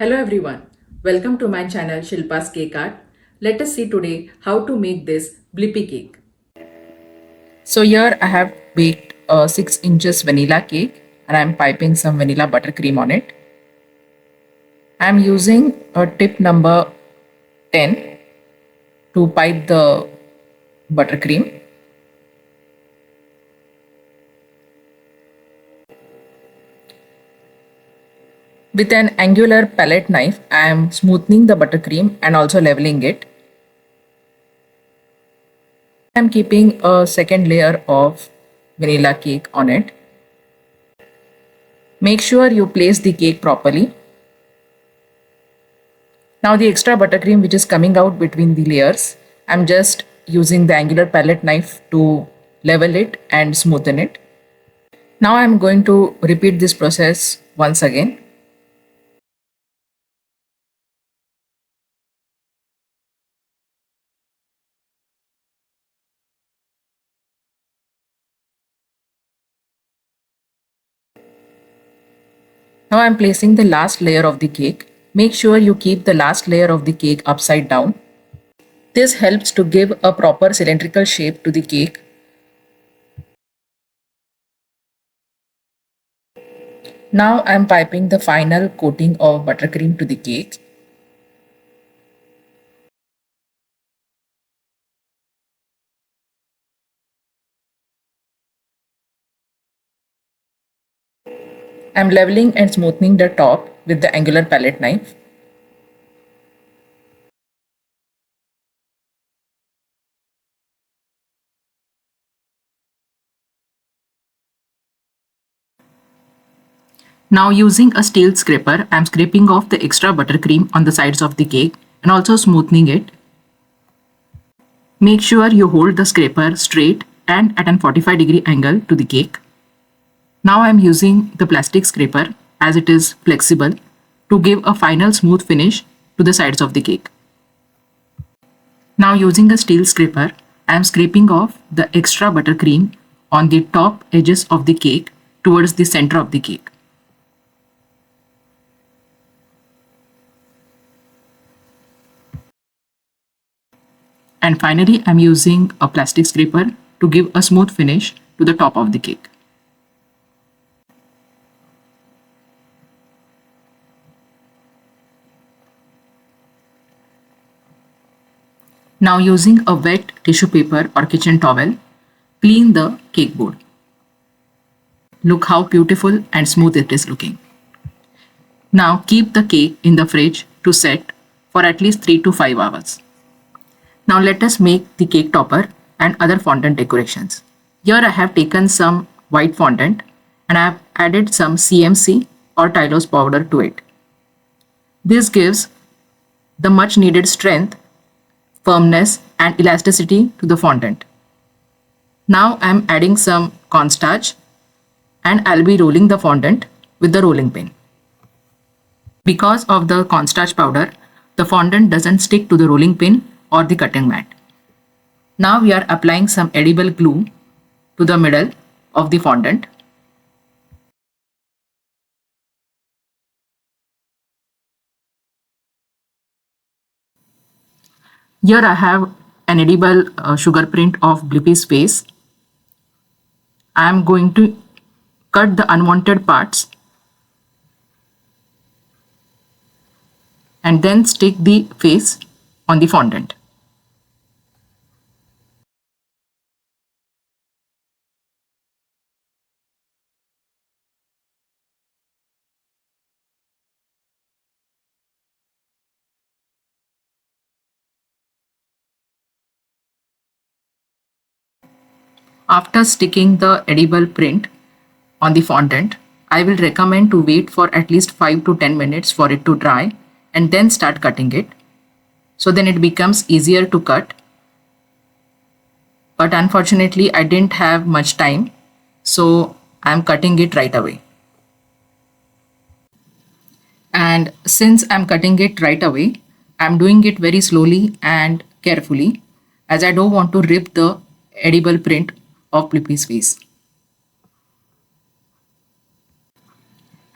Hello everyone, welcome to my channel Shilpa's Cake Art. Let us see today how to make this Blippi cake. So here I have baked a 6 inches vanilla cake and I am piping some vanilla buttercream on it. I am using a tip number 10 to pipe the buttercream. With an angular palette knife, I am smoothing the buttercream and also leveling it. I am keeping a second layer of vanilla cake on it. Make sure you place the cake properly. Now the extra buttercream which is coming out between the layers, I'm just using the angular palette knife to level it and smoothen it. Now I'm going to repeat this process once again. Now I'm placing the last layer of the cake. Make sure you keep the last layer of the cake upside down. This helps to give a proper cylindrical shape to the cake. Now I'm piping the final coating of buttercream to the cake. I'm leveling and smoothing the top with the angular palette knife. Now using a steel scraper, I am scraping off the extra buttercream on the sides of the cake and also smoothing it. Make sure you hold the scraper straight and at an 45-degree angle to the cake. Now I am using the plastic scraper as it is flexible to give a final smooth finish to the sides of the cake. Now using a steel scraper, I am scraping off the extra buttercream on the top edges of the cake towards the center of the cake. And finally, I'm using a plastic scraper to give a smooth finish to the top of the cake. Now using a wet tissue paper or kitchen towel, clean the cake board. Look how beautiful and smooth it is looking. Now keep the cake in the fridge to set for at least 3 to 5 hours. Now let us make the cake topper and other fondant decorations. Here I have taken some white fondant and I have added some CMC or Tylose powder to it. This gives the much needed strength, firmness and elasticity to the fondant. Now I am adding some cornstarch and I'll be rolling the fondant with the rolling pin. Because of the cornstarch powder, the fondant doesn't stick to the rolling pin or the cutting mat. Now we are applying some edible glue to the middle of the fondant. Here I have an edible sugar print of Blippi's face. I am going to cut the unwanted parts and then stick the face on the fondant. After sticking the edible print on the fondant, I will recommend to wait for at least 5 to 10 minutes for it to dry and then start cutting it. So then it becomes easier to cut. But unfortunately, I didn't have much time, so I'm cutting it right away. And since I'm cutting it right away, I'm doing it very slowly and carefully as I don't want to rip the edible print of Blippi's face.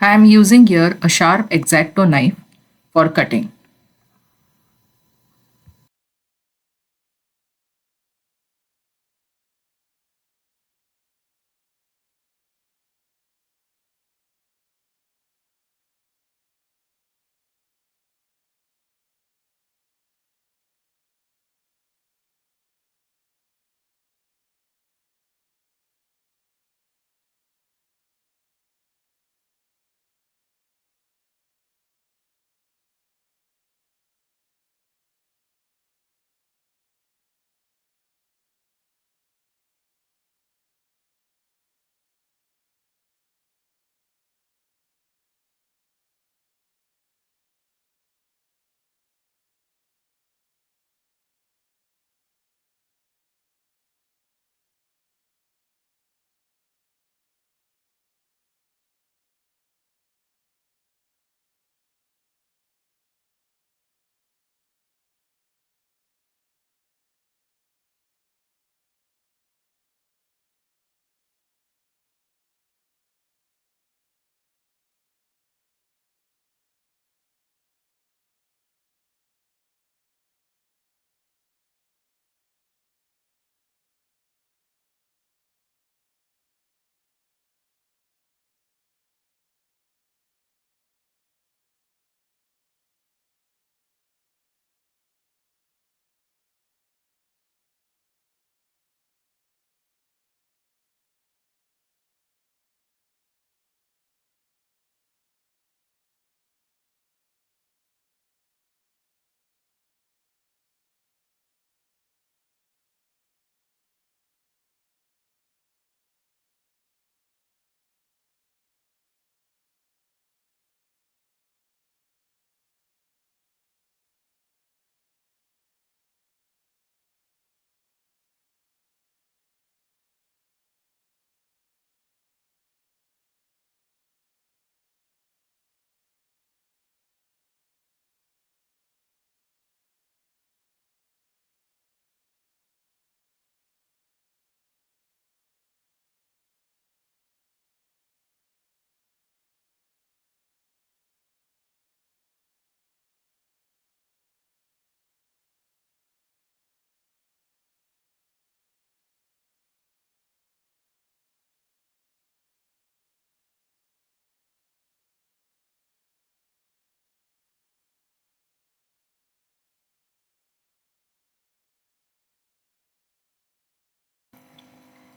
I am using here a sharp X-Acto knife for cutting.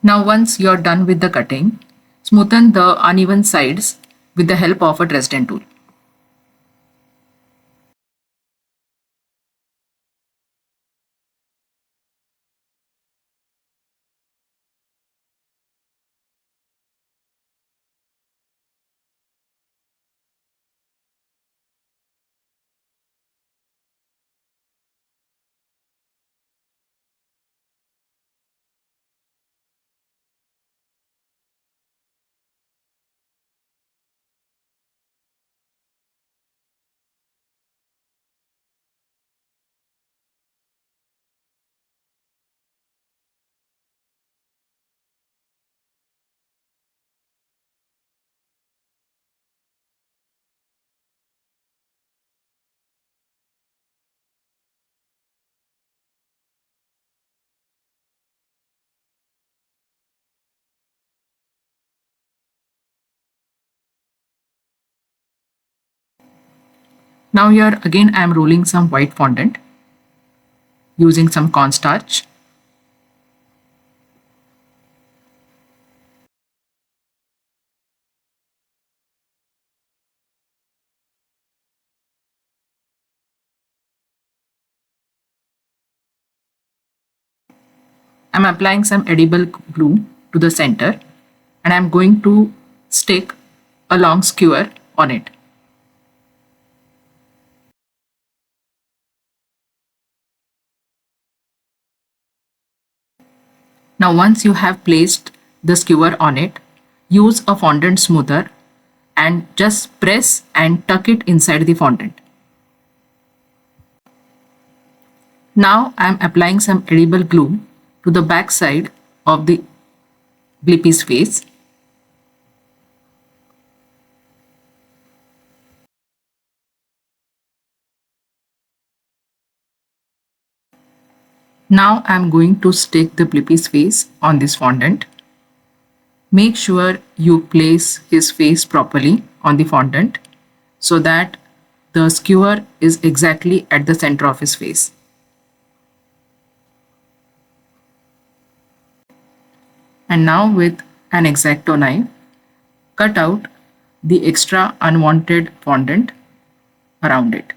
Now once you're done with the cutting, smoothen the uneven sides with the help of a Dresden tool. Now here again I am rolling some white fondant using some cornstarch. I'm applying some edible glue to the center and I'm going to stick a long skewer on it. Now once you have placed the skewer on it, use a fondant smoother and just press and tuck it inside the fondant. Now I am applying some edible glue to the back side of the Blippi's face. Now I'm going to stick the Blippi's face on this fondant. Make sure you place his face properly on the fondant so that the skewer is exactly at the center of his face. And now with an X-Acto knife, cut out the extra unwanted fondant around it.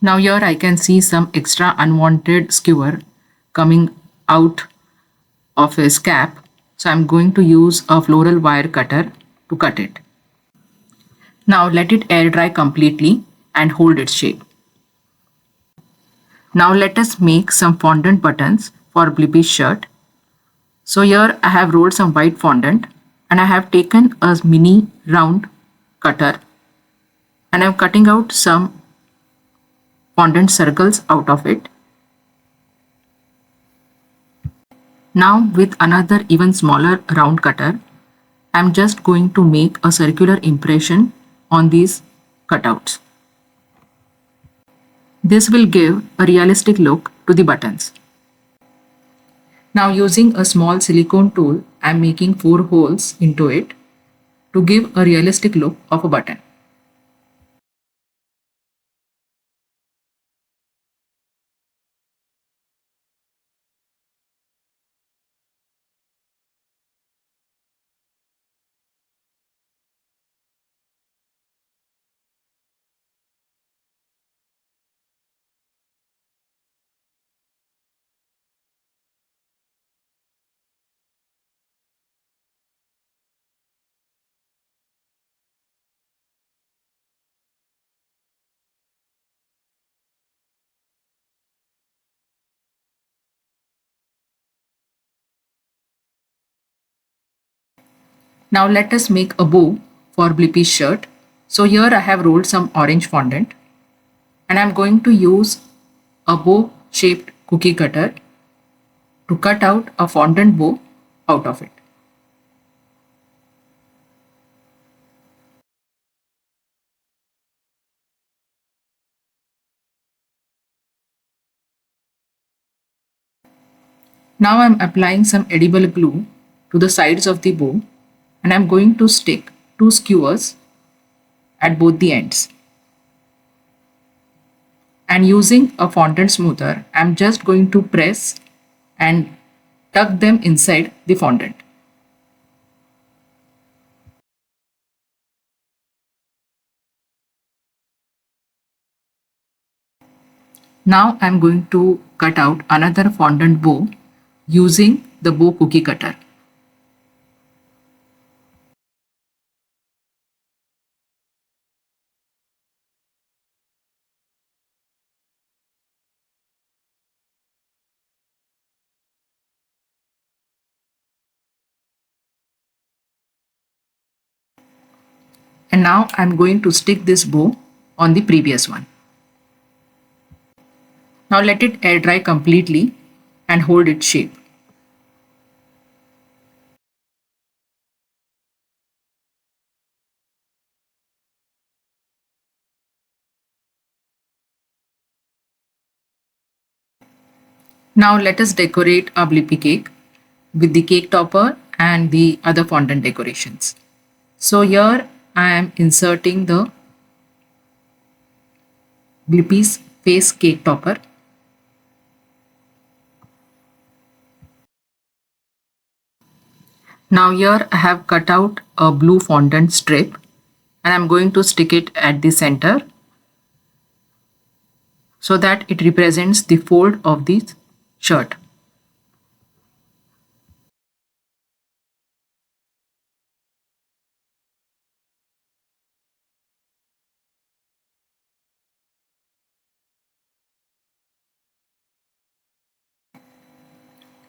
Now here I can see some extra unwanted skewer coming out of his cap. So I'm going to use a floral wire cutter to cut it. Now let it air dry completely and hold its shape. Now let us make some fondant buttons for Blippi's shirt. So here I have rolled some white fondant and I have taken a mini round cutter and I'm cutting out some fondant circles out of it. Now with another even smaller round cutter, I'm just going to make a circular impression on these cutouts. This will give a realistic look to the buttons. Now using a small silicone tool, I'm making 4 holes into it to give a realistic look of a button. Now let us make a bow for Blippi's shirt. So here I have rolled some orange fondant and I'm going to use a bow shaped cookie cutter to cut out a fondant bow out of it. Now I'm applying some edible glue to the sides of the bow and I'm going to stick 2 skewers at both the ends. And using a fondant smoother, I'm just going to press and tuck them inside the fondant. Now I'm going to cut out another fondant bow using the bow cookie cutter. And now I'm going to stick this bow on the previous one. Now let it air dry completely and hold its shape. Now let us decorate our Blippi cake with the cake topper and the other fondant decorations. So here I am inserting the Blippi's face cake topper. Now here I have cut out a blue fondant strip and I'm going to stick it at the center so that it represents the fold of the shirt.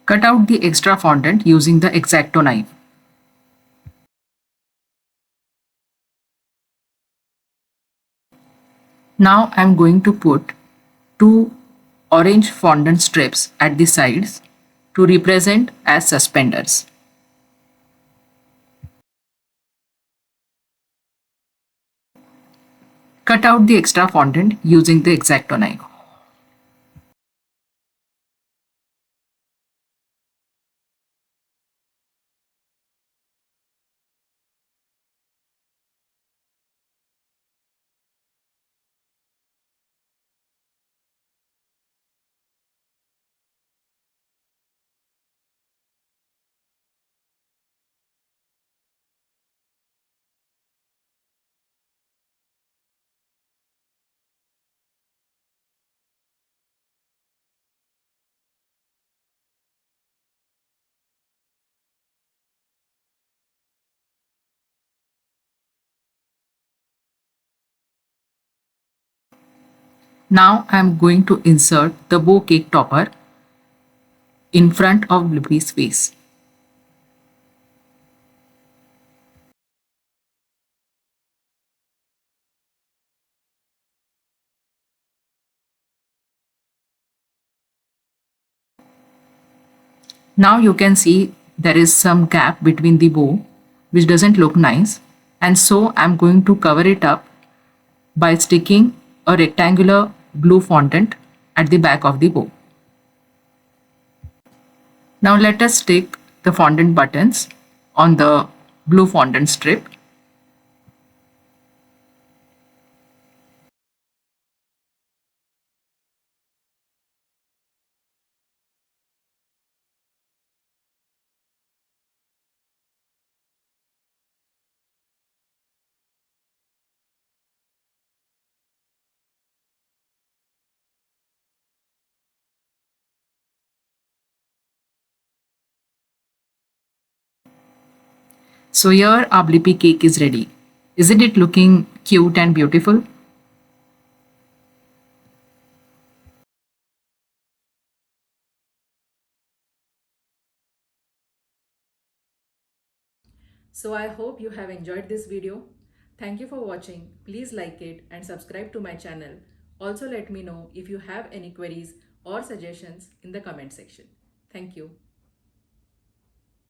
Cut out the extra fondant using the X-Acto knife. Now I'm going to put two orange fondant strips at the sides to represent as suspenders. Cut out the extra fondant using the X-Acto knife. Now I am going to insert the bow cake topper in front of Blippi's face. Now you can see there is some gap between the bow which doesn't look nice, and so I'm going to cover it up by sticking a rectangular blue fondant at the back of the bow. Now let us stick the fondant buttons on the blue fondant strip. So here our Blippi cake is ready. Isn't it looking cute and beautiful? So I hope you have enjoyed this video. Thank you for watching. Please like it and subscribe to my channel. Also let me know if you have any queries or suggestions in the comment section. Thank you.